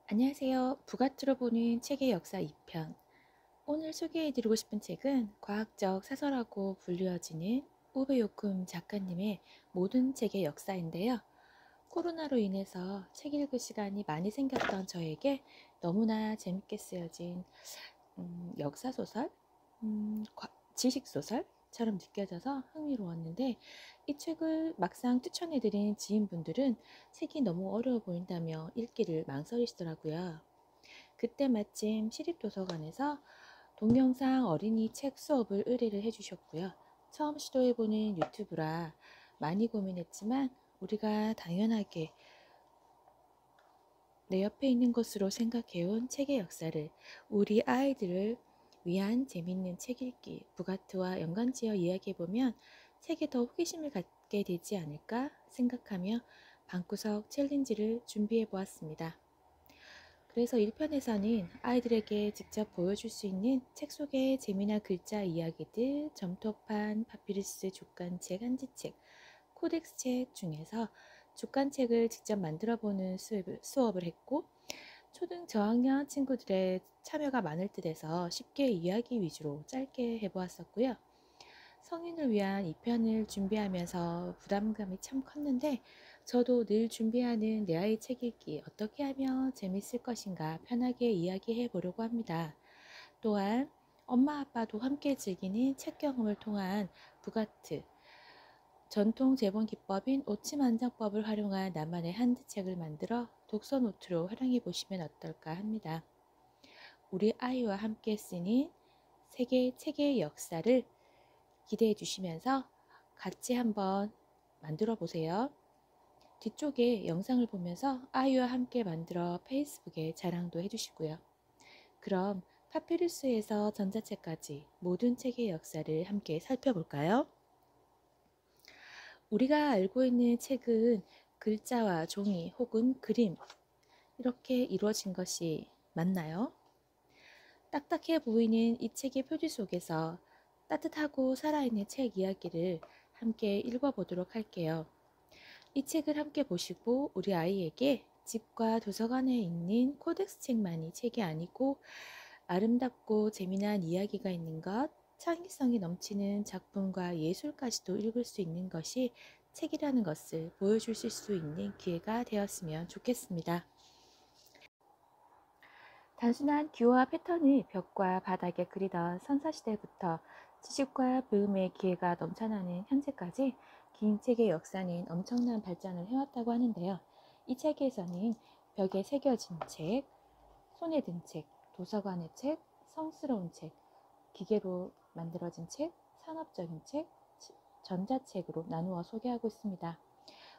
안녕하세요. 부가트로 보는 책의 역사 2편. 오늘 소개해드리고 싶은 책은 과학적 사설하고 불리워지는 우베 요쿰 작가님의 모든 책의 역사인데요. 코로나로 인해서 책 읽을 시간이 많이 생겼던 저에게 너무나 재밌게 쓰여진 역사소설, 지식소설처럼 느껴져서 흥미로웠는데, 이 책을 막상 추천해드린 지인분들은 책이 너무 어려워 보인다며 읽기를 망설이시더라고요. 그때 마침 시립도서관에서 동영상 어린이 책 수업을 의뢰를 해주셨고요. 처음 시도해보는 유튜브라 많이 고민했지만 우리가 당연하게 내 옆에 있는 것으로 생각해온 책의 역사를 우리 아이들을 위한 재밌는 책 읽기 부가트와 연관지어 이야기해보면 책에 더 호기심을 갖게 되지 않을까 생각하며 방구석 챌린지를 준비해보았습니다. 그래서 1편에서는 아이들에게 직접 보여줄 수 있는 책 속의 재미난 글자 이야기들, 점토판, 파피루스 족간책, 한지책, 코덱스 책 중에서 족간책을 직접 만들어보는 수업을 했고, 초등 저학년 친구들의 참여가 많을 듯해서 쉽게 이야기 위주로 짧게 해보았었고요. 성인을 위한 2편을 준비하면서 부담감이 참 컸는데, 저도 늘 준비하는 내 아이 책 읽기 어떻게 하면 재밌을 것인가 편하게 이야기해 보려고 합니다. 또한 엄마 아빠도 함께 즐기는 책 경험을 통한 부가트, 전통 제본 기법인 오치만장법을 활용한 나만의 한드책을 만들어 독서 노트로 활용해 보시면 어떨까 합니다. 우리 아이와 함께 쓰는 세계 책의 역사를 기대해 주시면서 같이 한번 만들어 보세요. 뒤쪽에 영상을 보면서 아이와 함께 만들어 페이스북에 자랑도 해주시고요. 그럼 파피루스에서 전자책까지 모든 책의 역사를 함께 살펴볼까요? 우리가 알고 있는 책은 글자와 종이 혹은 그림 이렇게 이루어진 것이 맞나요? 딱딱해 보이는 이 책의 표지 속에서 따뜻하고 살아있는 책 이야기를 함께 읽어보도록 할게요. 이 책을 함께 보시고 우리 아이에게 집과 도서관에 있는 코덱스 책만이 책이 아니고 아름답고 재미난 이야기가 있는 것, 창의성이 넘치는 작품과 예술까지도 읽을 수 있는 것이 책이라는 것을 보여주실 수 있는 기회가 되었으면 좋겠습니다. 단순한 규어와 패턴을 벽과 바닥에 그리던 선사시대부터 지식과 배움의 기회가 넘쳐나는 현재까지 긴 책의 역사는 엄청난 발전을 해왔다고 하는데요. 이 책에서는 벽에 새겨진 책, 손에 든 책, 도서관의 책, 성스러운 책, 기계로 만들어진 책, 산업적인 책, 전자책으로 나누어 소개하고 있습니다.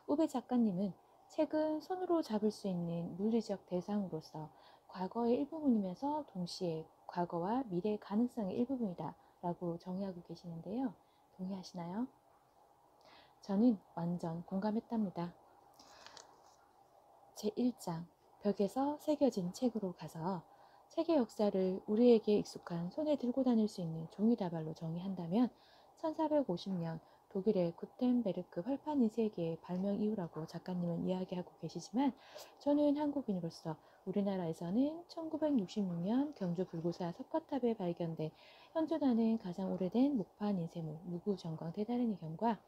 우베 작가님은 책은 손으로 잡을 수 있는 물리적 대상으로서 과거의 일부분이면서 동시에 과거와 미래의 가능성의 일부분이다 라고 정의하고 계시는데요. 동의하시나요? 저는 완전 공감했답니다. 제1장 벽에서 새겨진 책으로 가서 책의 역사를 우리에게 익숙한 손에 들고 다닐 수 있는 종이다발로 정의한다면 1450년 독일의 구텐베르크 활판 인쇄기의 발명 이후라고 작가님은 이야기하고 계시지만, 저는 한국인으로서 우리나라에서는 1966년 경주 불구사 석가탑에 발견된 현존하는 가장 오래된 목판 인쇄물 무구정광 대다른이경과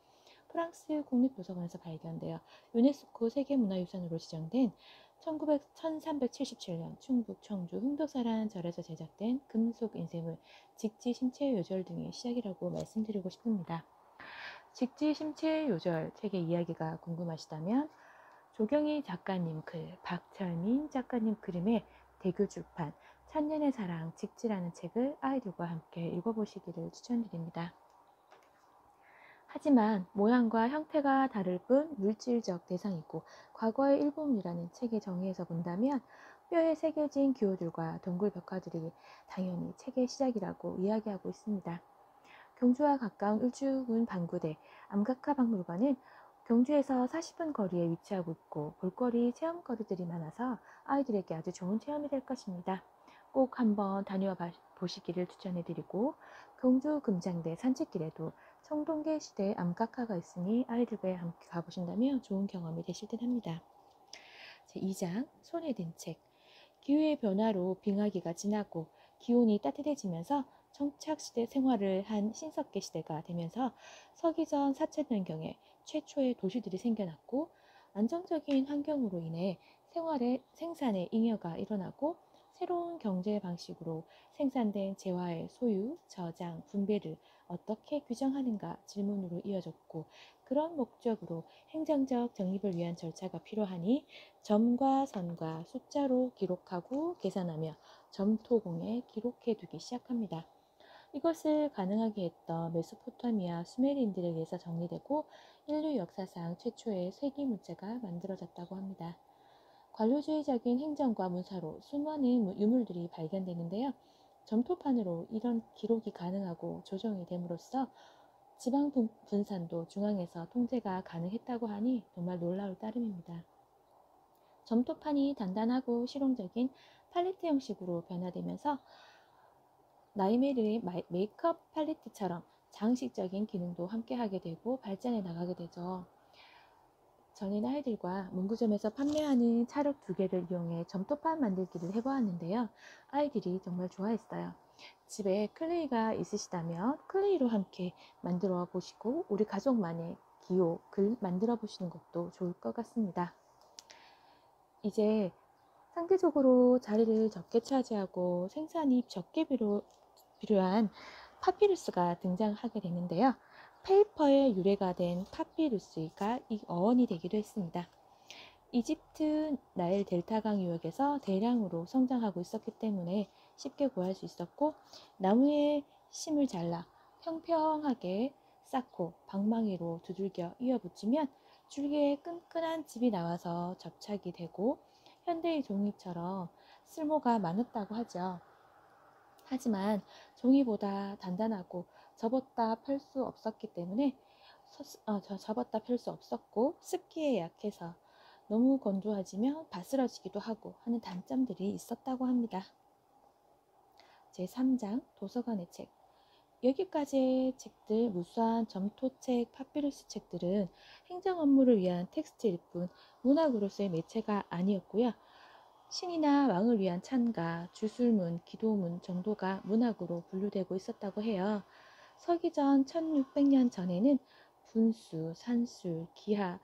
프랑스 국립도서관에서 발견되어 유네스코 세계문화유산으로 지정된 1377년 충북 청주 흥도사라는 절에서 제작된 금속 인쇄물 직지 심체 요절 등의 시작이라고 말씀드리고 싶습니다. 직지 심체 요절 책의 이야기가 궁금하시다면 조경희 작가님 글, 박철민 작가님 그림의 대교출판 천년의 사랑 직지라는 책을 아이들과 함께 읽어보시기를 추천드립니다. 하지만 모양과 형태가 다를 뿐 물질적 대상이고 과거의 일부분이라는 책의 정의에서 본다면 뼈에 새겨진 기호들과 동굴 벽화들이 당연히 책의 시작이라고 이야기하고 있습니다. 경주와 가까운 울주군 방구대 암각화 박물관은 경주에서 40분 거리에 위치하고 있고 볼거리 체험거리들이 많아서 아이들에게 아주 좋은 체험이 될 것입니다. 꼭 한번 다녀와 보시기를 추천해드리고, 경주 금장대 산책길에도 청동계 시대 암각화가 있으니 아이들과 함께 가보신다면 좋은 경험이 되실 듯 합니다. 제2장 손에 든 책. 기후의 변화로 빙하기가 지나고 기온이 따뜻해지면서 청착시대 생활을 한 신석기 시대가 되면서 서기전 4천년경에 최초의 도시들이 생겨났고, 안정적인 환경으로 인해 생산의 잉여가 일어나고 새로운 경제 방식으로 생산된 재화의 소유, 저장, 분배를 어떻게 규정하는가 질문으로 이어졌고, 그런 목적으로 행정적 정립을 위한 절차가 필요하니 점과 선과 숫자로 기록하고 계산하며 점토공에 기록해두기 시작합니다. 이것을 가능하게 했던 메소포타미아 수메르인들에 의해서 정리되고 인류 역사상 최초의 세기 문자가 만들어졌다고 합니다. 관료주의적인 행정과 문서로 수많은 유물들이 발견되는데요. 점토판으로 이런 기록이 가능하고 조정이 됨으로써 지방 분산도 중앙에서 통제가 가능했다고 하니 정말 놀라울 따름입니다. 점토판이 단단하고 실용적인 팔레트 형식으로 변화되면서 나이메르의 메이크업 팔레트처럼 장식적인 기능도 함께하게 되고 발전해 나가게 되죠. 저는 아이들과 문구점에서 판매하는 찰흙 2개를 이용해 점토판 만들기를 해보았는데요. 아이들이 정말 좋아했어요. 집에 클레이가 있으시다면 클레이로 함께 만들어 보시고 우리 가족만의 기호, 글 만들어 보시는 것도 좋을 것 같습니다. 이제 상대적으로 자리를 적게 차지하고 생산이 적게 필요한 파피루스가 등장하게 되는데요. 페이퍼의 유래가 된 파피루스가 이 어원이 되기도 했습니다. 이집트 나일 델타강 유역에서 대량으로 성장하고 있었기 때문에 쉽게 구할 수 있었고, 나무의 심을 잘라 평평하게 쌓고 방망이로 두들겨 이어붙이면 줄기에 끈끈한 즙이 나와서 접착이 되고 현대의 종이처럼 쓸모가 많았다고 하죠. 하지만 종이보다 단단하고 접었다 펼 수 없었기 때문에 접었다 펼 수 없었고 습기에 약해서 너무 건조해지면 바스러지기도 하고 하는 단점들이 있었다고 합니다. 제3장 도서관의 책. 여기까지의 책들, 무수한 점토책, 파피루스 책들은 행정 업무를 위한 텍스트일 뿐 문학으로서의 매체가 아니었고요. 신이나 왕을 위한 찬가, 주술문, 기도문 정도가 문학으로 분류되고 있었다고 해요. 서기전 1600년 전에는 분수, 산술, 기하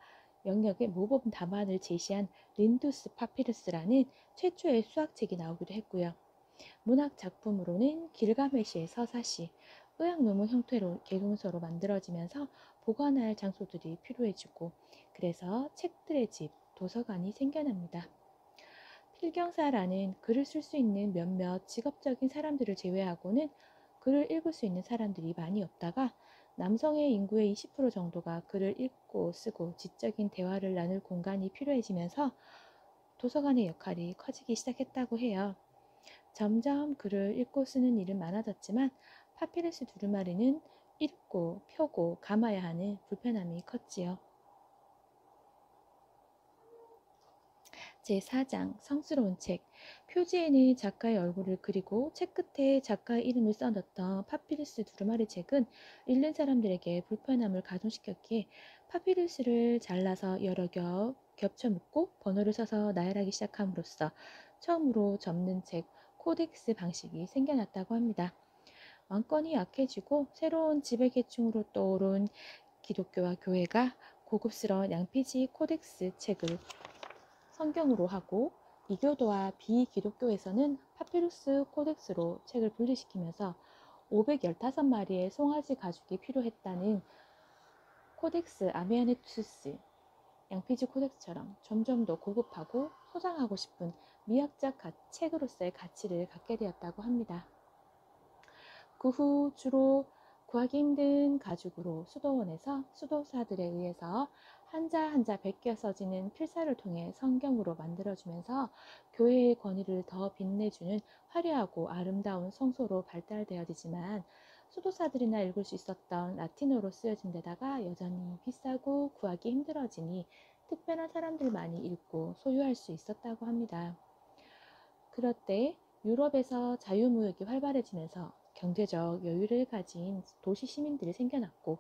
영역의 모범 답안을 제시한 린두스 파피루스라는 최초의 수학책이 나오기도 했고요. 문학 작품으로는 길가메시의 서사시, 의학논문 형태로 개문서로 만들어지면서 보관할 장소들이 필요해지고, 그래서 책들의 집, 도서관이 생겨납니다. 필경사라는 글을 쓸 수 있는 몇몇 직업적인 사람들을 제외하고는 글을 읽을 수 있는 사람들이 많이 없다가 남성의 인구의 20% 정도가 글을 읽고 쓰고 지적인 대화를 나눌 공간이 필요해지면서 도서관의 역할이 커지기 시작했다고 해요. 점점 글을 읽고 쓰는 일은 많아졌지만 파피루스 두루마리는 읽고 펴고 감아야 하는 불편함이 컸지요. 제4장 성스러운 책. 표지에는 작가의 얼굴을 그리고 책 끝에 작가의 이름을 써넣던 파피루스 두루마리 책은 읽는 사람들에게 불편함을 가중시켰기에 파피루스를 잘라서 여러 겹 겹쳐 묶고 번호를 써서 나열하기 시작함으로써 처음으로 접는 책 코덱스 방식이 생겨났다고 합니다. 왕권이 약해지고 새로운 지배계층으로 떠오른 기독교와 교회가 고급스러운 양피지 코덱스 책을 성경으로 하고, 이교도와 비기독교에서는 파피루스 코덱스로 책을 분리시키면서 515마리의 송아지 가죽이 필요했다는 코덱스 아메아네투스 양피지 코덱스처럼 점점 더 고급하고 소장하고 싶은 미학적 책으로서의 가치를 갖게 되었다고 합니다. 그 후 주로 구하기 힘든 가죽으로 수도원에서 수도사들에 의해서 한자 한자 베껴 써지는 필사를 통해 성경으로 만들어주면서 교회의 권위를 더 빛내주는 화려하고 아름다운 성소로 발달되어지지만 수도사들이나 읽을 수 있었던 라틴어로 쓰여진 데다가 여전히 비싸고 구하기 힘들어지니 특별한 사람들만이 읽고 소유할 수 있었다고 합니다. 그럴 때 유럽에서 자유무역이 활발해지면서 경제적 여유를 가진 도시 시민들이 생겨났고,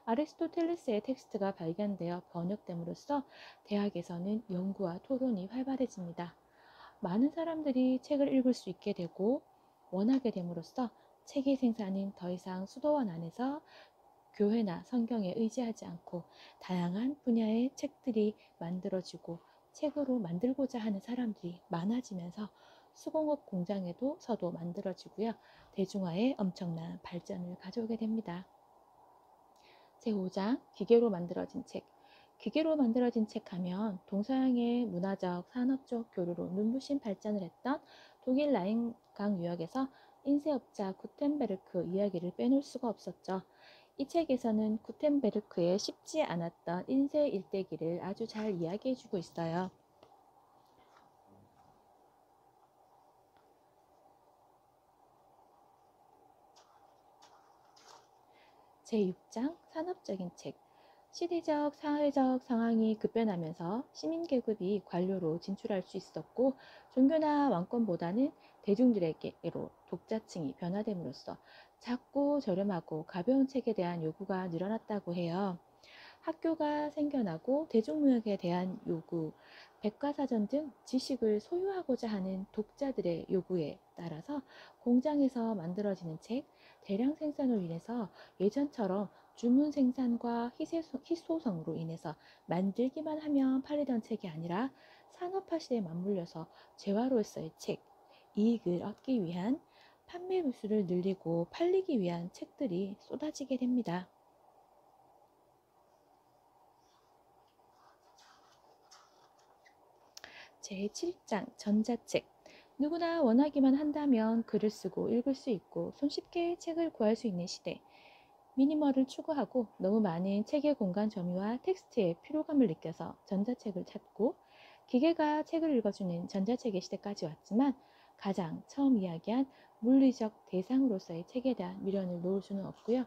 아리스토텔레스의 텍스트가 발견되어 번역됨으로써 대학에서는 연구와 토론이 활발해집니다. 많은 사람들이 책을 읽을 수 있게 되고 원하게 됨으로써 책의 생산은 더 이상 수도원 안에서 교회나 성경에 의지하지 않고 다양한 분야의 책들이 만들어지고 책으로 만들고자 하는 사람들이 많아지면서 수공업 공장에도 서도 만들어지고요. 대중화에 엄청난 발전을 가져오게 됩니다. 제5장 기계로 만들어진 책. 기계로 만들어진 책 하면 동서양의 문화적, 산업적 교류로 눈부신 발전을 했던 독일 라인강 유역에서 인쇄업자 구텐베르크 이야기를 빼놓을 수가 없었죠. 이 책에서는 구텐베르크의 쉽지 않았던 인쇄 일대기를 아주 잘 이야기해주고 있어요. 제6장 산업적인 책. 시대적, 사회적 상황이 급변하면서 시민계급이 관료로 진출할 수 있었고 종교나 왕권보다는 대중들에게로 독자층이 변화됨으로써 작고 저렴하고 가벼운 책에 대한 요구가 늘어났다고 해요. 학교가 생겨나고 대중무역에 대한 요구, 백과사전 등 지식을 소유하고자 하는 독자들의 요구에 따라서 공장에서 만들어지는 책, 대량 생산으로 인해서 예전처럼 주문 생산과 희소성으로 인해서 만들기만 하면 팔리던 책이 아니라 산업화 시대에 맞물려서 재화로서의 책, 이익을 얻기 위한 판매 부수를 늘리고 팔리기 위한 책들이 쏟아지게 됩니다. 제7장 전자책. 누구나 원하기만 한다면 글을 쓰고 읽을 수 있고 손쉽게 책을 구할 수 있는 시대. 미니멀을 추구하고 너무 많은 책의 공간 점유와 텍스트의 피로감을 느껴서 전자책을 찾고 기계가 책을 읽어주는 전자책의 시대까지 왔지만 가장 처음 이야기한 물리적 대상으로서의 책에 대한 미련을 놓을 수는 없고요.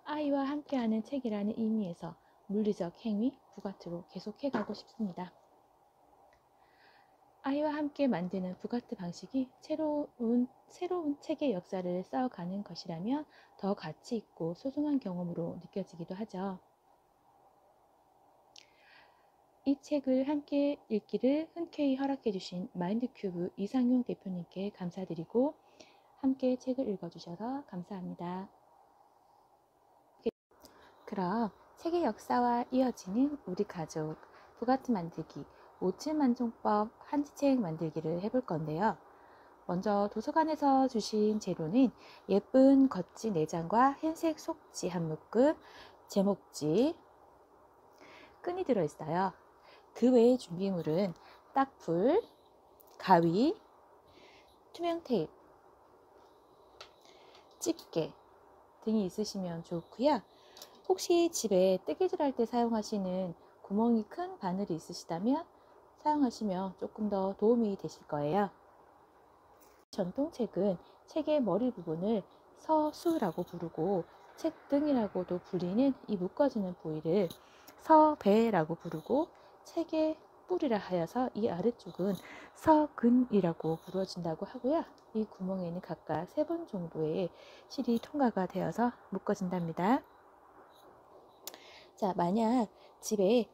아이와 함께하는 책이라는 의미에서 물리적 행위, 부가트로 계속해가고 싶습니다. 아이와 함께 만드는 부가트 방식이 새로운 책의 역사를 쌓아가는 것이라면 더 가치 있고 소중한 경험으로 느껴지기도 하죠. 이 책을 함께 읽기를 흔쾌히 허락해 주신 마인드큐브 이상용 대표님께 감사드리고 함께 책을 읽어주셔서 감사합니다. 그럼 책의 역사와 이어지는 우리 가족 부가트 만들기 5층 만종법 한지책 만들기를 해볼 건데요. 먼저 도서관에서 주신 재료는 예쁜 겉지 4장과 흰색 속지 한 묶음, 제목지, 끈이 들어있어요. 그 외의 준비물은 딱풀, 가위, 투명 테이프, 집게 등이 있으시면 좋고요. 혹시 집에 뜨개질 할 때 사용하시는 구멍이 큰 바늘이 있으시다면 사용하시면 조금 더 도움이 되실 거예요. 전통책은 책의 머리 부분을 서수라고 부르고 책등이라고도 불리는 이 묶어지는 부위를 서배라고 부르고 책의 뿌리라 하여서 이 아래쪽은 서근이라고 부르어진다고 하고요. 이 구멍에는 각각 3번 정도의 실이 통과가 되어서 묶어진답니다. 자, 만약 집에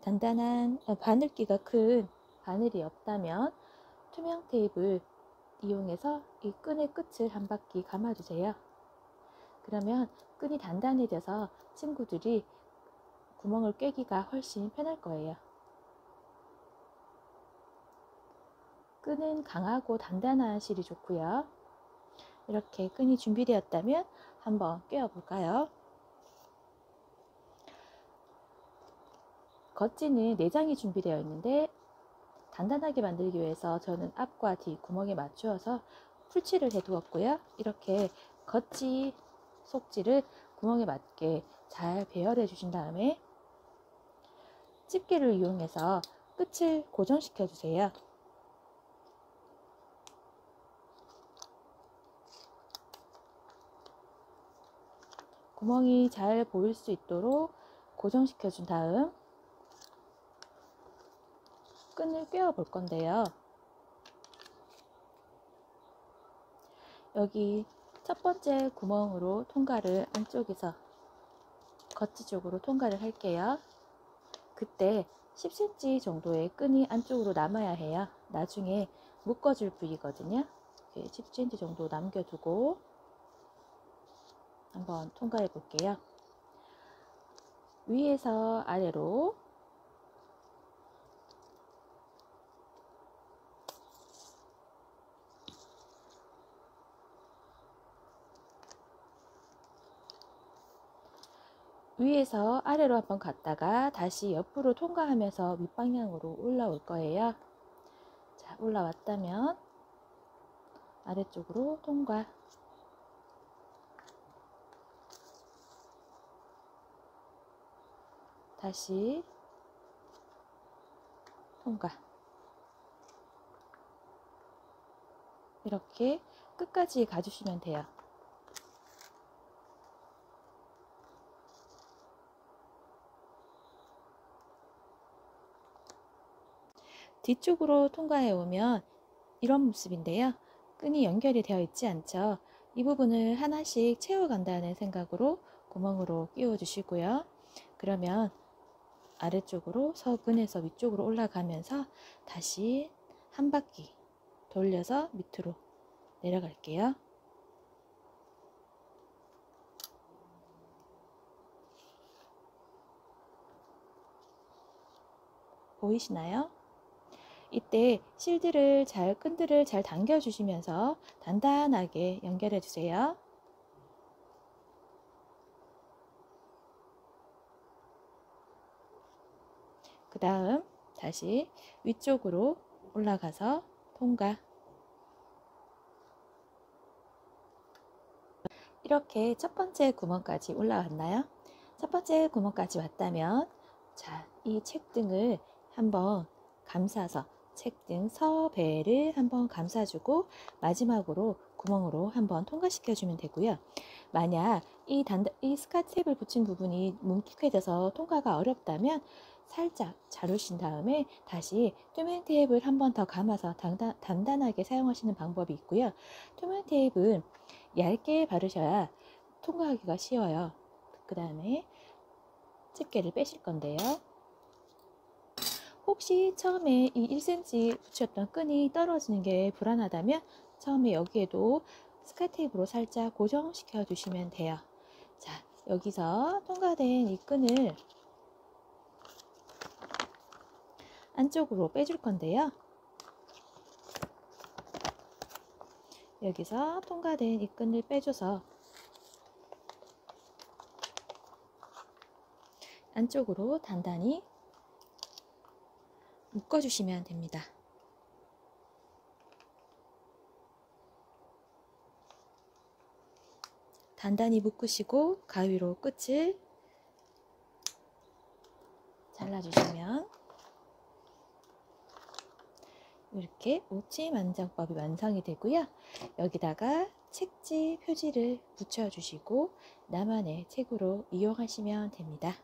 단단한 바늘기가 큰 바늘이 없다면 투명 테이프를 이용해서 이 끈의 끝을 한 바퀴 감아주세요. 그러면 끈이 단단해져서 친구들이 구멍을 꿰기가 훨씬 편할 거예요. 끈은 강하고 단단한 실이 좋고요. 이렇게 끈이 준비되었다면 한번 꿰어 볼까요? 겉지는 4장이 준비되어 있는데 단단하게 만들기 위해서 저는 앞과 뒤 구멍에 맞추어서 풀칠을 해 두었고요. 이렇게 겉지, 속지를 구멍에 맞게 잘 배열해 주신 다음에 집게를 이용해서 끝을 고정시켜 주세요. 구멍이 잘 보일 수 있도록 고정시켜 준 다음 끈을 꿰어 볼 건데요. 여기 첫 번째 구멍으로 통과를 안쪽에서 겉지 쪽으로 통과를 할게요. 그때 10cm 정도의 끈이 안쪽으로 남아야 해요. 나중에 묶어줄 부위거든요. 이렇게 10cm 정도 남겨두고 한번 통과해 볼게요. 위에서 아래로 위에서 아래로 한번 갔다가 다시 옆으로 통과하면서 윗방향으로 올라올 거예요. 자, 올라왔다면 아래쪽으로 통과. 다시 통과. 이렇게 끝까지 가주시면 돼요. 뒤쪽으로 통과해 오면 이런 모습인데요. 끈이 연결이 되어 있지 않죠. 이 부분을 하나씩 채워간다는 생각으로 구멍으로 끼워 주시고요. 그러면 아래쪽으로 서근에서 위쪽으로 올라가면서 다시 한 바퀴 돌려서 밑으로 내려갈게요. 보이시나요? 이때 끈들을 잘 당겨 주시면서 단단하게 연결해 주세요. 그 다음 다시 위쪽으로 올라가서 통과. 이렇게 첫 번째 구멍까지 올라왔나요? 첫 번째 구멍까지 왔다면 자, 이 책등을 한번 감싸서 책등 서배를 한번 감싸주고 마지막으로 구멍으로 한번 통과시켜 주면 되고요. 만약 이 스카트 탭을 붙인 부분이 뭉툭해져서 통과가 어렵다면 살짝 자르신 다음에 다시 투명 테이프를 한 번 더 감아서 단단하게 사용하시는 방법이 있고요. 투명 테이프는 얇게 바르셔야 통과하기가 쉬워요. 그 다음에 집게를 빼실 건데요. 혹시 처음에 이 1cm 붙였던 끈이 떨어지는 게 불안하다면 처음에 여기에도 스카이 테이프로 살짝 고정시켜 주시면 돼요. 자, 여기서 통과된 이 끈을 안쪽으로 빼줄 건데요. 여기서 통과된 이 끈을 빼줘서 안쪽으로 단단히 묶어주시면 됩니다. 단단히 묶으시고 가위로 끝을 잘라주시면 이렇게 오치만장법이 완성이 되고요. 여기다가 책지 표지를 붙여주시고 나만의 책으로 이용하시면 됩니다.